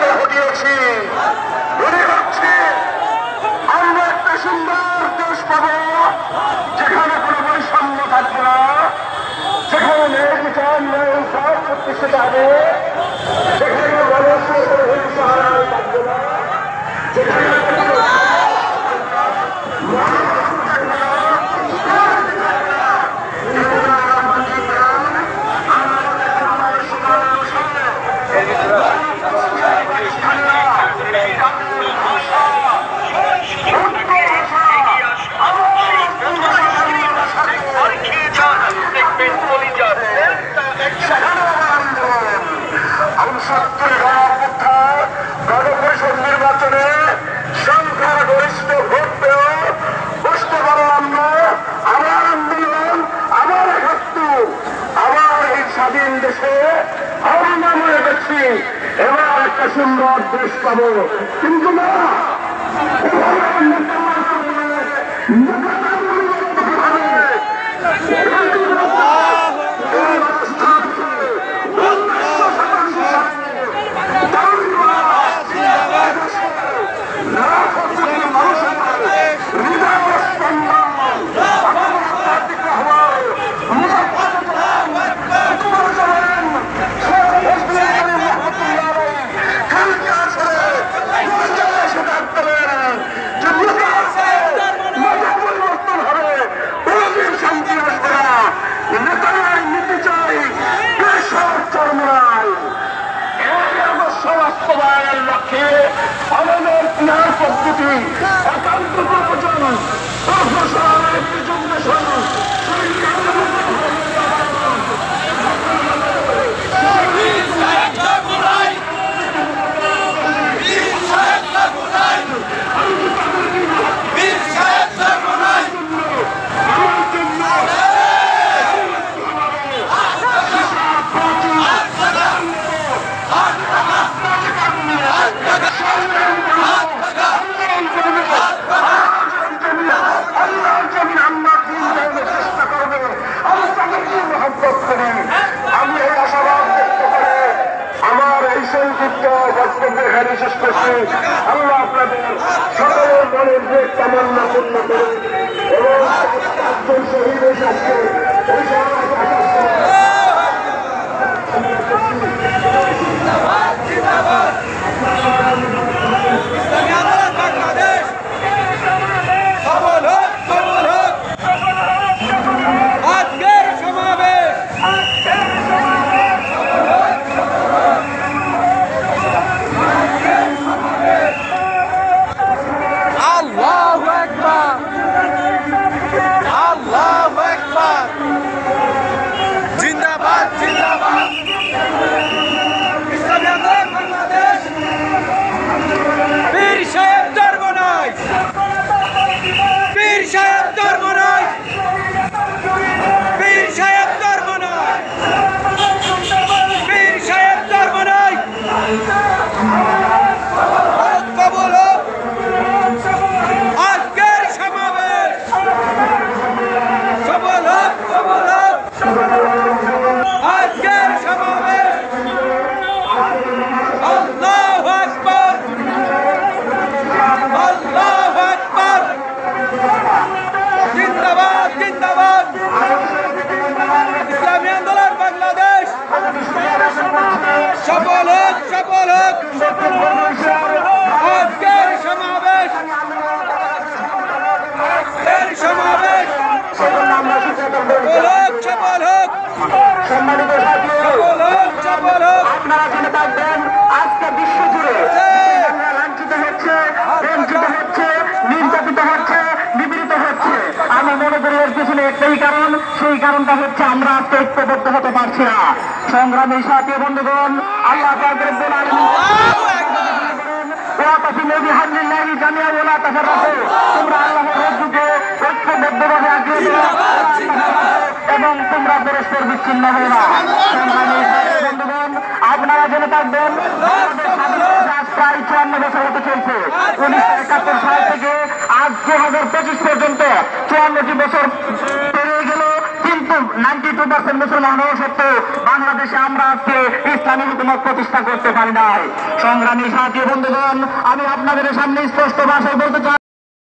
পরিবর্তন ঘটিয়েছি। মনে হচ্ছে আমরা একটা সুন্দর দেশ পাবো, যেখানে কোনো বৈষম্য থাকবে না, যেখানে ন্যায় বিচার ন্যায় ইনসাফ প্রতিষ্ঠিত হবে, যেখানে মানুষের কোনো হিংসা থাকবে না, যেখানে গণপরিষদ নির্বাচনে সংখ্যাগরিষ্ঠ ভোট পেয়েও বুঝতে পারলাম না আমার আন্দোলন, আমার একাত্তর, আমার এই স্বাধীন দেশে আমরা মনে করছি এবার একটা সুন্দর দেশ পাবো, কিন্তু না, আমাদের ন্যায় পদ্ধতি একান্ত প্রয়োজন। আমি এই আশাবাদ ব্যক্ত করে আমার এই সংক্ষিপ্ত বক্তব্য এখানে শেষ করছি। আল্লাহ আপনাদের সকলের মনের যে কামনা পূর্ণ করুন এবং পাঁচজন শহীদ হিসাবে সম্মানিত আপনারা জেনে থাকবেন আজকে বিশ্ব জুড়ে লাঞ্ছিত হচ্ছে, বঞ্চিত হচ্ছে, নির্যাতিত হচ্ছে, নিপীড়িত হচ্ছে। আমি মনে করি এর পিছনে একটাই কারণ, সেই কারণটা হচ্ছে আমরা আজকে ঐক্যবদ্ধ হতে পারছি না। সংগ্রামী সাথী বন্ধুগণ, আল্লাহ এবং তোমরা পরস্পর বিচ্ছিন্ন হবে না। বন্ধুগণ, আপনারা জেনে থাকবেন প্রায় 54 বছর হতে চলছে। 1971 সাল থেকে আজ 2025 পর্যন্ত 54টি বছর পেরিয়ে গেল, কিন্তু 92% মুসলমান হওয়া সত্ত্বেও বাংলাদেশে আমরা আজকে ইসলামী হুকুমত প্রতিষ্ঠা করতে পারি নাই। সংগ্রামী সাথী বন্ধুগণ, আমি আপনাদের সামনে স্পষ্ট ভাষায় বলতে চাই,